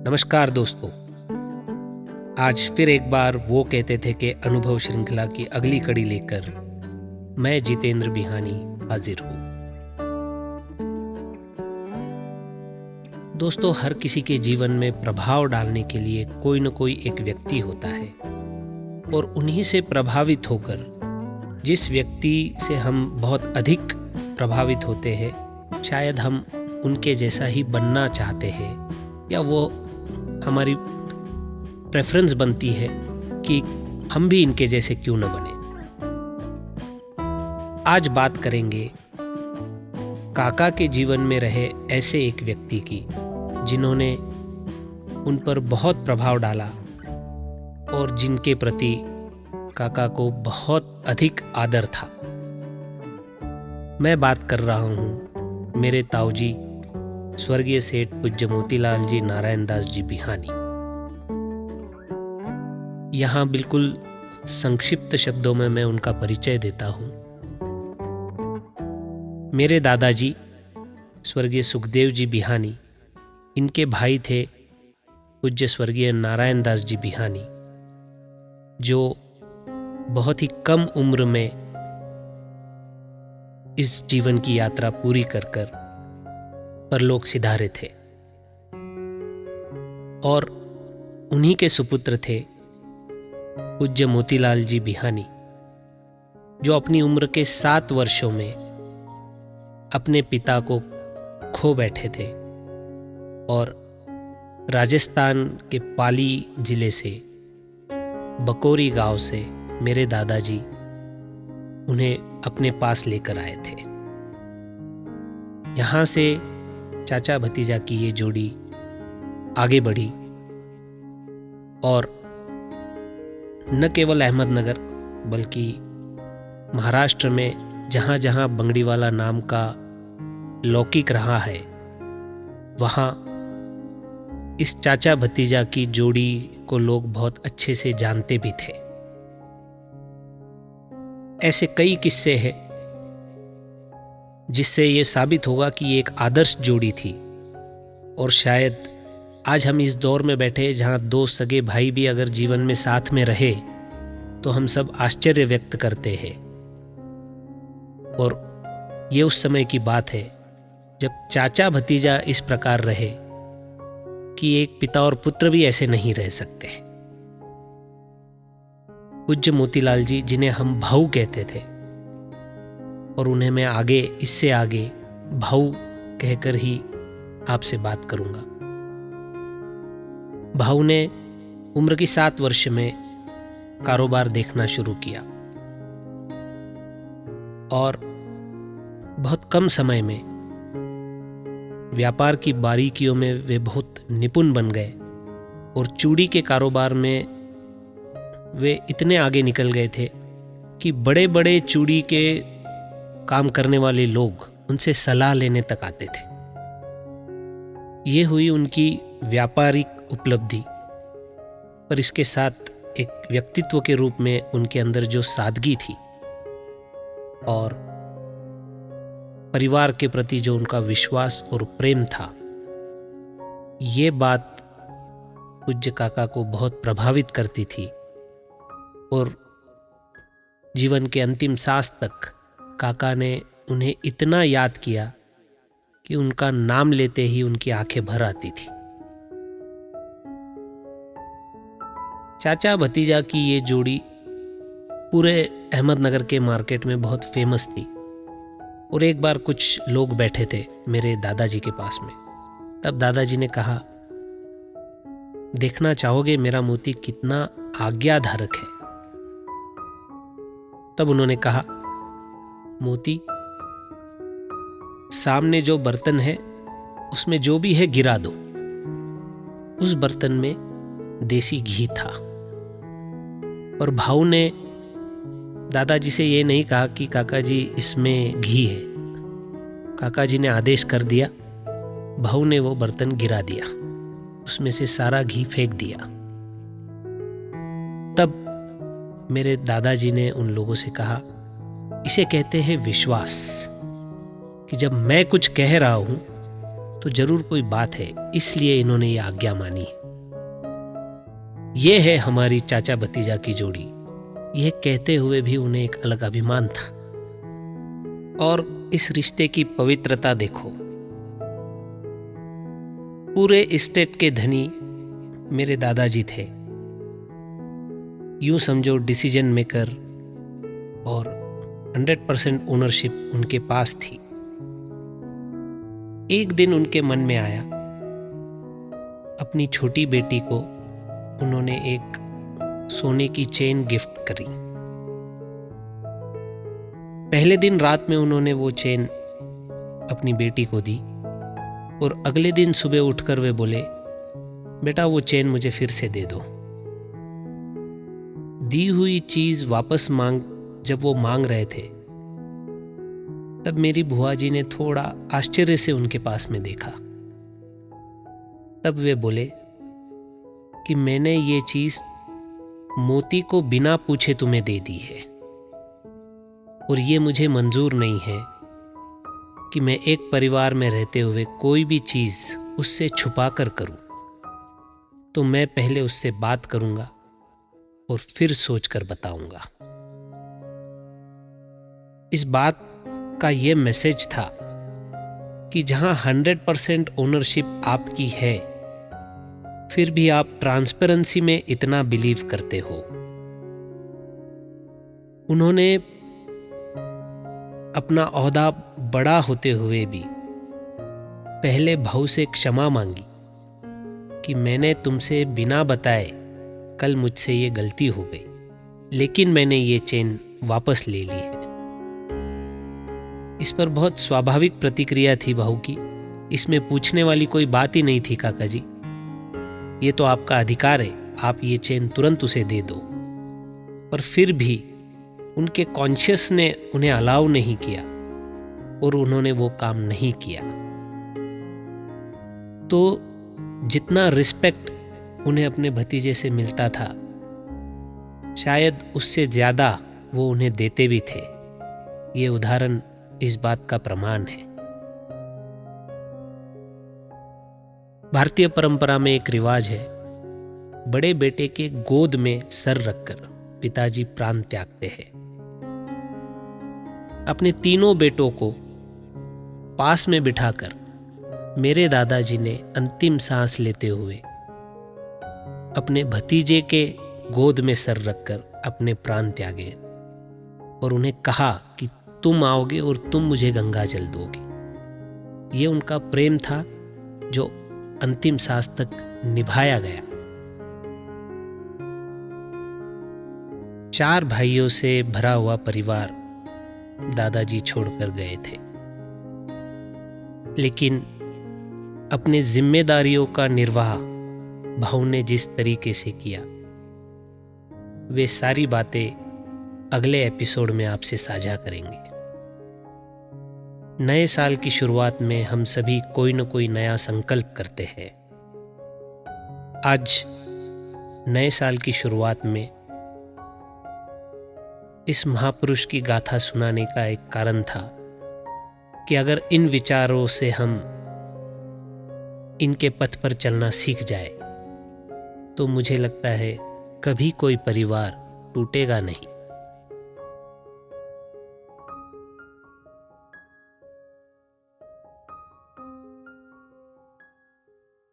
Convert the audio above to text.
नमस्कार दोस्तों। आज फिर एक बार वो कहते थे कि अनुभव श्रृंखला की अगली कड़ी लेकर मैं जितेंद्र बिहानी हाजिर हूँ। दोस्तों, हर किसी के जीवन में प्रभाव डालने के लिए कोई न कोई एक व्यक्ति होता है और उन्हीं से प्रभावित होकर जिस व्यक्ति से हम बहुत अधिक प्रभावित होते हैं, शायद हम उनके जैसा ही बनना चाहते हैं या वो हमारी प्रेफरेंस बनती है कि हम भी इनके जैसे क्यों न बने। आज बात करेंगे काका के जीवन में रहे ऐसे एक व्यक्ति की जिन्होंने उन पर बहुत प्रभाव डाला और जिनके प्रति काका को बहुत अधिक आदर था। मैं बात कर रहा हूँ मेरे ताऊजी स्वर्गीय सेठ पूज्य मोतीलाल जी नारायण दास जी बिहानी। यहाँ बिल्कुल संक्षिप्त शब्दों में मैं उनका परिचय देता हूँ। मेरे दादाजी स्वर्गीय सुखदेव जी बिहानी, इनके भाई थे पूज्य स्वर्गीय नारायण दास जी बिहानी, जो बहुत ही कम उम्र में इस जीवन की यात्रा पूरी कर परलोक सिधारे थे और उन्हीं के सुपुत्र थे पूज्य मोतीलाल जी बिहानी, जो अपनी उम्र के 7 वर्षों में अपने पिता को खो बैठे थे और राजस्थान के पाली जिले से बकोरी गांव से मेरे दादाजी उन्हें अपने पास लेकर आए थे। यहाँ से चाचा भतीजा की ये जोड़ी आगे बढ़ी और न केवल अहमदनगर बल्कि महाराष्ट्र में जहाँ जहाँ बंगड़ीवाला नाम का लौकिक रहा है, वहाँ इस चाचा भतीजा की जोड़ी को लोग बहुत अच्छे से जानते भी थे। ऐसे कई किस्से हैं जिससे ये साबित होगा कि ये एक आदर्श जोड़ी थी और शायद आज हम इस दौर में बैठे जहाँ 2 सगे भाई भी अगर जीवन में साथ में रहे तो हम सब आश्चर्य व्यक्त करते हैं। और ये उस समय की बात है जब चाचा भतीजा इस प्रकार रहे कि एक पिता और पुत्र भी ऐसे नहीं रह सकते। पूज्य मोतीलाल जी, जिन्हें हम भाऊ कहते थे, और उन्हें मैं आगे इससे आगे भाऊ कहकर ही आपसे बात करूंगा। भाऊ ने उम्र की 7 वर्ष में कारोबार देखना शुरू किया और बहुत कम समय में व्यापार की बारीकियों में वे बहुत निपुण बन गए और चूड़ी के कारोबार में वे इतने आगे निकल गए थे कि बड़े बड़े चूड़ी के काम करने वाले लोग उनसे सलाह लेने तक आते थे। ये हुई उनकी व्यापारिक उपलब्धि, पर इसके साथ एक व्यक्तित्व के रूप में उनके अंदर जो सादगी थी और परिवार के प्रति जो उनका विश्वास और प्रेम था, ये बात पूज्य काका को बहुत प्रभावित करती थी और जीवन के अंतिम सांस तक काका ने उन्हें इतना याद किया कि उनका नाम लेते ही उनकी आंखें भर आती थी। चाचा भतीजा की ये जोड़ी पूरे अहमदनगर के मार्केट में बहुत फेमस थी और एक बार कुछ लोग बैठे थे मेरे दादाजी के पास में। तब दादाजी ने कहा, देखना चाहोगे मेरा मोती कितना आज्ञाधारक है। तब उन्होंने कहा, मोती, सामने जो बर्तन है उसमें जो भी है गिरा दो। उस बर्तन में देसी घी था। और भाऊ ने दादाजी से ये नहीं कहा कि काका जी इसमें घी है। काका जी ने आदेश कर दिया, भाऊ ने वो बर्तन गिरा दिया, उसमें से सारा घी फेंक दिया। तब मेरे दादाजी ने उन लोगों से कहा, इसे कहते हैं विश्वास, कि जब मैं कुछ कह रहा हूं तो जरूर कोई बात है, इसलिए इन्होंने ये आज्ञा मानी है। ये है हमारी चाचा भतीजा की जोड़ी। यह कहते हुए भी उन्हें एक अलग अभिमान था। और इस रिश्ते की पवित्रता देखो। पूरे स्टेट के धनी मेरे दादाजी थे, यूं समझो डिसीजन मेकर, और 100% ओनरशिप उनके पास थी। एक दिन उनके मन में आया, अपनी छोटी बेटी को उन्होंने एक सोने की चेन गिफ्ट करी। पहले दिन रात में उन्होंने वो चेन अपनी बेटी को दी और अगले दिन सुबह उठकर वे बोले, बेटा वो चेन मुझे फिर से दे दो। दी हुई चीज वापस जब वो मांग रहे थे, तब मेरी बुआ जी ने थोड़ा आश्चर्य से उनके पास में देखा। तब वे बोले कि मैंने ये चीज मोती को बिना पूछे तुम्हें दे दी है, और ये मुझे मंजूर नहीं है कि मैं एक परिवार में रहते हुए कोई भी चीज उससे छुपा कर करूं। तो मैं पहले उससे बात करूंगा और फिर सोचकर बताऊंगा। इस बात का यह मैसेज था कि जहां 100% ओनरशिप आपकी है, फिर भी आप ट्रांसपेरेंसी में इतना बिलीव करते हो। उन्होंने अपना ओहदा बड़ा होते हुए भी पहले भाऊ से क्षमा मांगी कि मैंने तुमसे बिना बताए कल मुझसे ये गलती हो गई, लेकिन मैंने ये चेन वापस ले ली है। इस पर बहुत स्वाभाविक प्रतिक्रिया थी बहू की। इसमें पूछने वाली कोई बात ही नहीं थी। काका जी, ये तो आपका अधिकार है, आप ये चेन तुरंत उसे दे दो। पर फिर भी उनके कॉन्शियस ने उन्हें अलाउ नहीं किया और उन्होंने वो काम नहीं किया। तो जितना रिस्पेक्ट उन्हें अपने भतीजे से मिलता था, शायद उससे ज्यादा वो उन्हें देते भी थे। ये उदाहरण इस बात का प्रमाण है। भारतीय परंपरा में एक रिवाज है, बड़े बेटे के गोद में सर रखकर पिताजी प्राण त्यागते हैं। अपने तीनों बेटों को पास में बिठाकर मेरे दादाजी ने अंतिम सांस लेते हुए अपने भतीजे के गोद में सर रखकर अपने प्राण त्यागे और उन्हें कहा कि तुम आओगे और तुम मुझे गंगा जल दोगे। ये उनका प्रेम था जो अंतिम सांस तक निभाया गया। 4 भाइयों से भरा हुआ परिवार दादाजी छोड़कर गए थे, लेकिन अपने जिम्मेदारियों का निर्वाह भाऊ ने जिस तरीके से किया, वे सारी बातें अगले एपिसोड में आपसे साझा करेंगे। नए साल की शुरुआत में हम सभी कोई न कोई नया संकल्प करते हैं। आज नए साल की शुरुआत में इस महापुरुष की गाथा सुनाने का एक कारण था कि अगर इन विचारों से हम इनके पथ पर चलना सीख जाए तो मुझे लगता है कभी कोई परिवार टूटेगा नहीं।